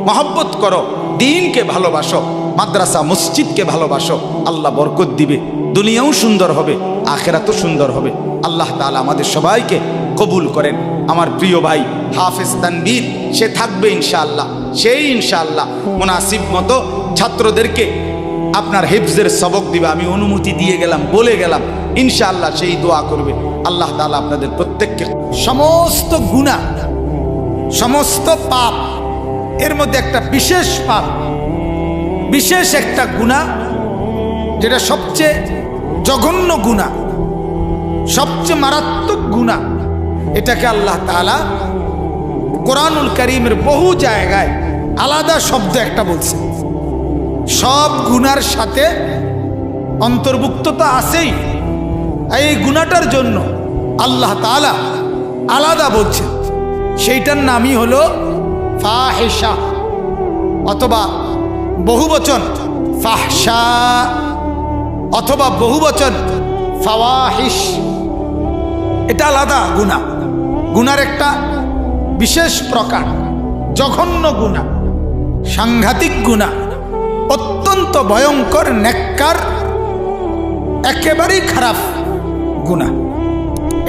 মহব্বত করো, দ্বীনকে ভালোবাসো, মাদ্রাসা মসজিদকে ভালোবাসো। আল্লাহ বরকত দিবে, দুনিয়াও সুন্দর হবে, আখেরাতও সুন্দর হবে। আল্লাহ তাআলা আমাদের সবাইকে কবুল করেন। আমার প্রিয় ভাই হাফেজ তানভীর, সে থাকবে ইনশাআল্লাহ। সেই ইনশাআল্লাহ মুনাসিব মতো ছাত্রদেরকে আপনার হিফজের সবক দিবে। আমি অনুমতি দিয়ে গেলাম, বলে গেলাম, ইনশাআল্লাহ সেই দোয়া করবে। আল্লাহ তাআলা আপনাদের প্রত্যেককে সমস্ত গুনাহ, সমস্ত পাপ, এর মধ্যে একটা বিশেষ পাপ, বিশেষ একটা গুনাহ, যেটা সবচেয়ে জঘন্য গুনাহ, সবচেয়ে মারাত্মক গুনাহ, এটাকে আল্লাহ তাআলা কোরআনুল কারীমের বহু জায়গায় আলাদা শব্দ একটা বলছে। সব গুনার সাথে অন্তর্ভুক্ত তো আছেই, এই গুনাহটার জন্য আল্লাহ তাআলা আলাদা বলছে। সেইটার নামই হলো ফাহিশা, অথবা বহুবচন ফাহশা, অথবা বহুবচন ফাওয়াহিশ। এটা আলাদা গুনাহ, গুনার একটা বিশেষ প্রকার, জঘন্য গুনাহ, সাংঘাতিক গুনাহ, অত্যন্ত ভয়ঙ্কর, নেককার, একেবারেই খারাপ গুনাহ।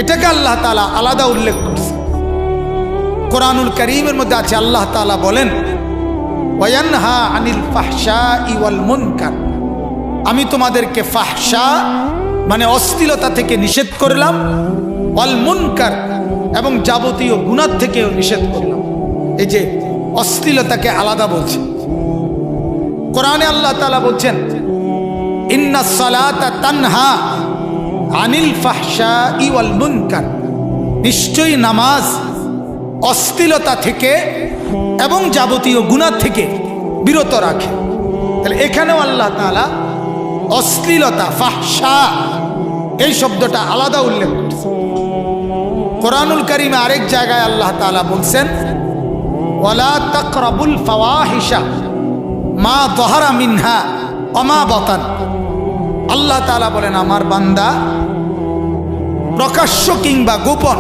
এটাকে আল্লাহ তাআলা আলাদা উল্লেখ করছে। কোরআনুল কারীমের মধ্যে আছে, আল্লাহ তাআলা বলেন, ওয়ায়ানহা আনিল ফাহশাই ওয়াল মুনকার। আমি তোমাদেরকে ফাহশা মানে অশ্লীলতা থেকে নিষেধ করলাম, ওয়াল মুনকার এবং যাবতীয় গুনাহ থেকেও নিষেধ করলাম। এই যে অশ্লীলতাকে আলাদা বলছে কোরআনে। আল্লাহ তাআলা বলছেন, ইন্নাস সালাতা তানহা আনিল ফাহশাই ওয়াল মুনকার। নিশ্চয়ই নামাজ অশ্লীলতা থেকে এবং যাবতীয় গুনাহ থেকে বিরত রাখে। তাহলে এখানেও আল্লাহ তাআলা অশ্লীলতা, ফাহশা, এই শব্দটা আলাদা উল্লেখ করছে। কোরআনুল কারীমে আরেক জায়গায় আল্লাহ তাআলা বলছেন, ওয়ালা তাকরাবুল ফাওয়াহিশা মা যাহারা মিনহা ওয়া মা বাতান। আল্লাহ তাআলা বলেন, আমার বান্দা প্রকাশ্য কিংবা গোপন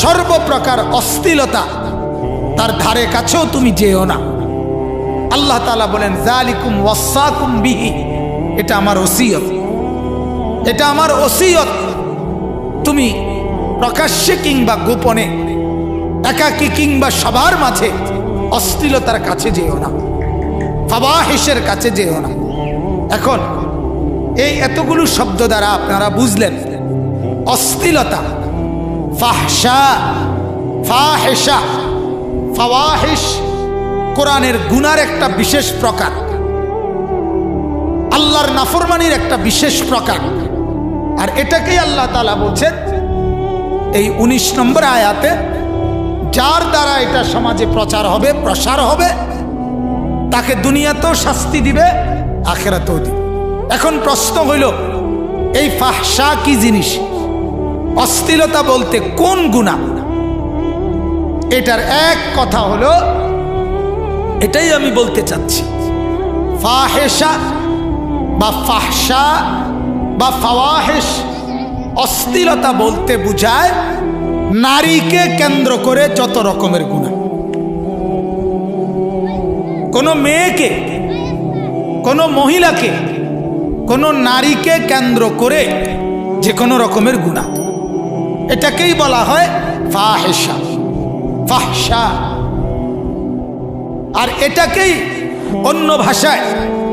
সর্বপ্রকার অশ্লীলতা তার ধারে কাছেও তুমি যেও না। আল্লাহ তাআলা বলেন, যালিকুম ওয়াসাকুম বিহি, এটা আমার ওসিয়ত, এটা আমার ওসিয়ত। তুমি প্রকাশ্যে কিংবা গোপনে, একাকী কিংবা সবার মাঝে অশ্লীলতার কাছে যেও না, ফাওয়াহিশের কাছে যেও না। এখন এই এতগুলো শব্দ দ্বারা আপনারা বুঝলেন অশ্লীলতা, ফাহশা, ফাহিশা, ফাওয়াহিশ কোরআনের গুনার একটা বিশেষ প্রকার, আল্লাহর নাফরমানির একটা বিশেষ প্রকার। আর এটাকেই আল্লাহ তাআলা বলছেন এই 19 নম্বর আয়াতে, যার দ্বারা এটা সমাজে প্রচার হবে, প্রসার হবে, তাকে দুনিয়াতেও শাস্তি দিবে, আখিরাতেও দিবে। এখন প্রশ্ন হইল, এই ফাহশা কি জিনিস? অশ্লীলতা বলতে কোন গুনাহ? এটার এক কথা হলো, এটাই আমি বলতে চাচ্ছি, ফাহিশা বা ফাহশা বা ফাওয়াহিশ, অশ্লীলতা বলতে বুঝায় নারীকে কেন্দ্র করে যত রকমের গুনাহ। কোনো মেয়েকে, কোনো মহিলাকে, কোনো নারীকে কেন্দ্র করে যে কোনো রকমের গুনাহ, এটাকেই বলা হয় ফাহিশা, ফাহশা। আর এটাকেই অন্য ভাষায়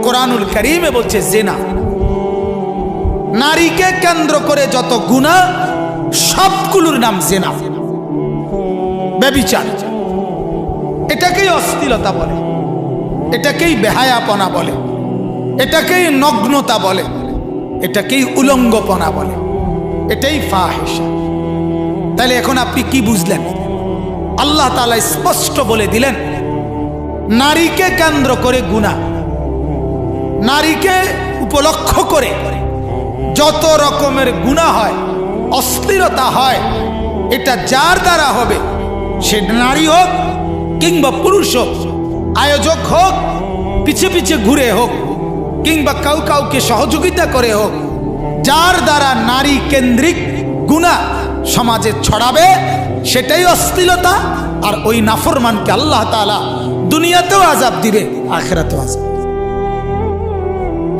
কোরআনুল কারীমে বলছে জিনা। নারীকে কেন্দ্র করে যত গুনাহ সবগুলোর নাম জিনা, ব্যভিচার। এটাকেই অশ্লীলতা বলে, এটাকেই বেহায়াপনা বলে, এটাকেই নগ্নতা বলে, এটাকেই উলঙ্গপনা বলে, এটাই ফাহিশা। তাহলে এখন আপনি কি বুঝলেন? আল্লাহ তাআলা স্পষ্ট বলে দিলেন নারীকে কেন্দ্র করে গুনাহ, নারীকে উপলক্ষ করে যত রকমের গুনাহ হয়, অশ্লীলতা হয়, এটা যার দ্বারা হবে, সে নারী হোক কিংবা পুরুষ হোক, আয়োজক হোক, পিছে পিছে ঘুরে হোক, কিংবা কাউকে সহযোগিতা করে হোক, যার দ্বারা নারী কেন্দ্রিক গুনাহ সমাজে ছড়াবে সেটাই অশ্লীলতা। আর ওই নাফরমানকে আল্লাহ তাআলা দুনিয়াতেও আযাব দিবে, আখিরাতেও আযাব।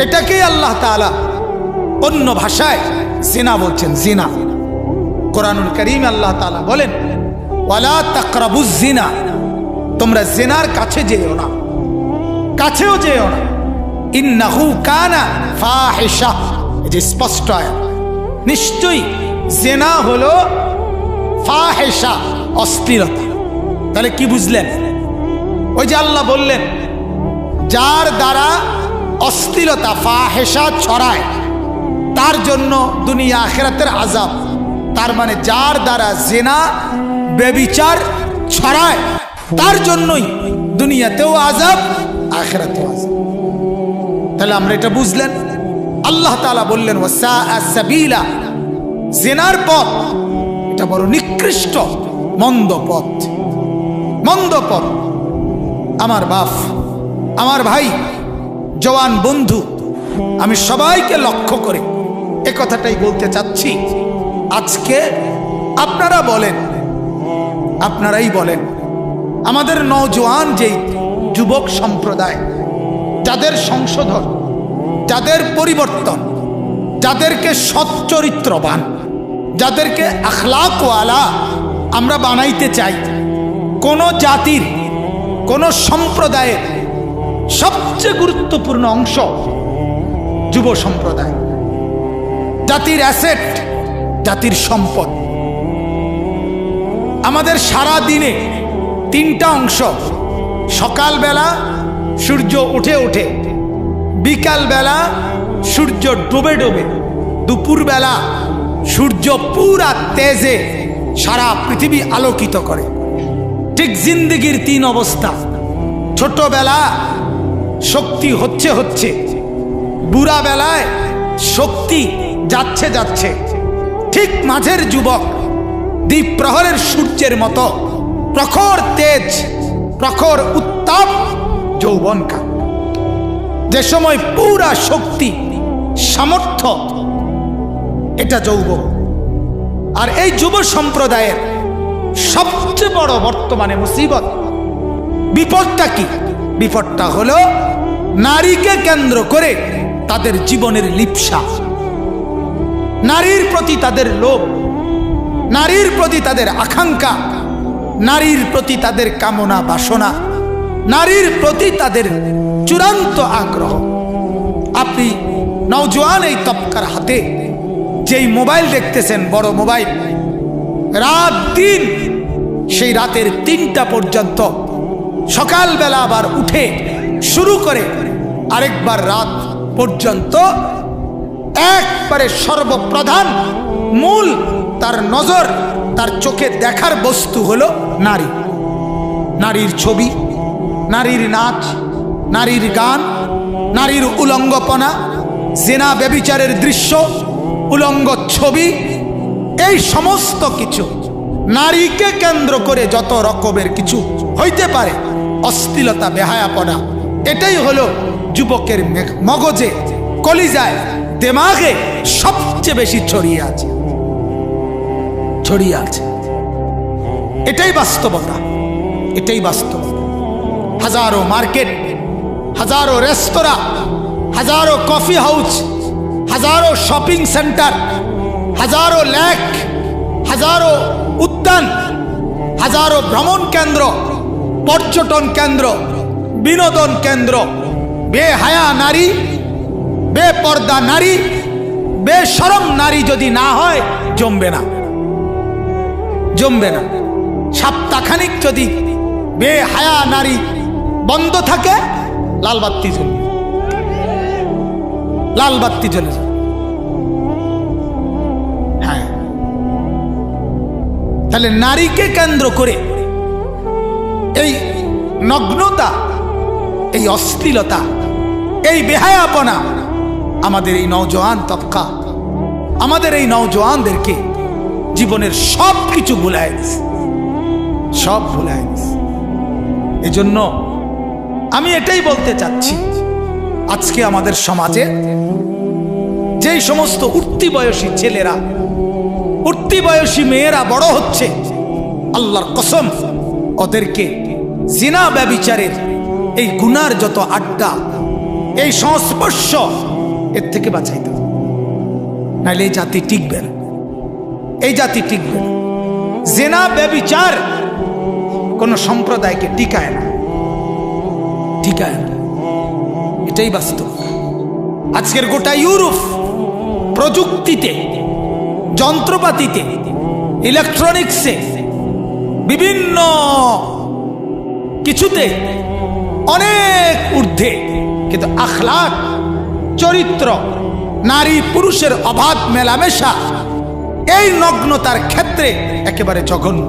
এটাকেই আল্লাহ তাআলা অন্য ভাষায় জিনা বলছেন, জিনা। কোরআনুল কারীমে আল্লাহ তাআলা বলেন ওয়ালা তাকরাবুজ জিনা, তোমরা জিনার কাছে যেও না, কাছেও যেও না। ইন্নাহু কানা ফাহিশা, এই যে স্পষ্ট আয়াত, নিশ্চয়ই জিনা হলো ফাহিশা, অশ্লীলতা। তাহলে কি বুঝলেন? ওই যে আল্লাহ বললেন যার দ্বারা অশ্লীলতা ফাহিশা ছড়ায় তার জন্য দুনিয়া আখিরাতের আযাব। তার মানে যার দ্বারা জিনা ব্যভিচার ছড়ায় তার জন্যই দুনিয়াতেও আযাব, আখিরাতেও আযাব। তাহলে আমরা এটা বুঝলেন। আল্লাহ তাআলা বললেন ওয়াসাআ সাবিলা, জিনার পথ এটা বড় নিকৃষ্ট, মন্দ পথ, মন্দ পথ। আমার বাপ, আমার ভাই, জওয়ান বন্ধু, আমি সবাইকে লক্ষ্য করে এ কথাটাই বলতে চাচ্ছি। আজকে আপনারা বলেন, আপনারাই বলেন, আমাদের নওজোয়ান যেই যুবক সম্প্রদায়, যাদের সংশোধন, যাদের পরিবর্তন, যাদেরকে সচ্চরিত্রবান, যাদেরকে আখলাকওয়ালা আমরা বানাইতে চাই, কোন জাতির, কোন সম্প্রদায়ের সবচেয়ে গুরুত্বপূর্ণ অংশ যুব সম্প্রদায়। জাতির অ্যাসেট, জাতির সম্পদ। আমাদের সারা দিনে তিনটা অংশ, সকালবেলা সূর্য উঠে উঠে, বিকালবেলা সূর্য ডুবে ডুবে, দুপুরবেলা সূর্য পুরা তেজে সারা পৃথিবী আলোকিত করে। ঠিক জিন্দেগির তিন অবস্থা। ছোটবেলা শক্তি হচ্ছে হচ্ছে, বুড়া বেলায় শক্তি যাচ্ছে যাচ্ছে, ঠিক মাঝের যুবক দ্বীপ প্রহরের সূর্যের মতো প্রখর তেজ, প্রখর উত্তাপ যৌবনকাল, যে সময় পুরা শক্তি সামর্থ্য, এটা যৌবন। আর এই যুব সম্প্রদায়ের সবচেয়ে বড় বর্তমানে মুসিবত, বিপদটা কি? বিপদটা হলো নারীকে কেন্দ্র করে তাদের জীবনের লিপ্সা, নারীর প্রতি তাদের লোভ, নারীর প্রতি তাদের আকাঙ্ক্ষা, নারীর প্রতি তাদের কামনা বাসনা, নারীর প্রতি তাদের চূড়ান্ত আগ্রহ। আপনি নওজোয়ান এই তবকার হাতে যেই মোবাইল দেখতেছেন, বড় মোবাইল, রাত দিন সেই রাতের 3টা পর্যন্ত, সকালবেলা আবার উঠে শুরু করে আরেকবার রাত পর্যন্ত একবারে সর্বপ্রধান মূল তার নজর, তার চোখে দেখার বস্তু হলো নারী, নারীর ছবি, নারীর নাচ, নারীর গান, নারীর উলঙ্গপনা, জিনা ব্যভিচারের দৃশ্য, উলঙ্গ ছবি, এই সমস্ত কিছু নারীকে কেন্দ্র করে যত রকমের কিছু হইতে পারে, অশ্লীলতা, বেহায়াপনা, এটাই হলো যুবকের মগজে, কলিজায়, দেমাগে সবচেয়ে বেশি ছড়িয়ে আছে, ছড়িয়ে আছে। এটাই বাস্তবতা, এটাই বাস্তবতা। হাজারো মার্কেট, হাজারো রেস্তোরাঁ, হাজারো কফি হাউস, হাজারো শপিং সেন্টার, হাজারো লেক, হাজারো উদ্যান, হাজারো ভ্রমণ কেন্দ্র, পর্যটন কেন্দ্র, বিনোদন কেন্দ্র, বেহায়া নারী, বেপর্দা নারী, বেশরম নারী যদি না হয় জমবে না, জমবে না। সপ্তাহখানিক যদি বেহায়া নারী বন্ধ থাকে, লাল বাত্তি জ্বলবে, লাল বাত্তি জ্বলে যাবে। হ্যাঁ, তাহলে নারীকে কেন্দ্র করে এই নগ্নতা, এই অশ্লীলতা, এই বেহায়াপনা আমাদের এই নওজোয়ান তবকা, আমাদের এই নওজোয়ানদেরকে জীবনের সব কিছু ভুলায় দিছে, সব ভুলায় দিছে। এজন্য আমি এটাই বলতে চাচ্ছি, আজকে আমাদের সমাজে যেই সমস্ত উঠতি বয়সী ছেলেরা, উঠতি বয়সী মেয়েরা বড় হচ্ছে, আল্লাহর কসম ওদেরকে জিনা ব্যভিচারের এই গুনার যত আড্ডা, এই সংস্পর্শ, এর থেকে বাঁচাইতে হবে, নাহলে এই জাতি টিকবে না, এই জাতি টিকবে না। জিনা ব্যভিচার কোন সম্প্রদায়কে টিকায় না, টিকায় না, এটাই বাস্তব। আজকের গোটা ইউরোপ প্রযুক্তিতে, যন্ত্রপাতিতে, ইলেকট্রনিক্সে, বিভিন্ন কিছুতে অনেক ঊর্ধ্বে, কিন্তু আখলাক, চরিত্র, নারী পুরুষের অবাধ মেলামেশা, এই নগ্নতার ক্ষেত্রে একেবারে জঘন্য।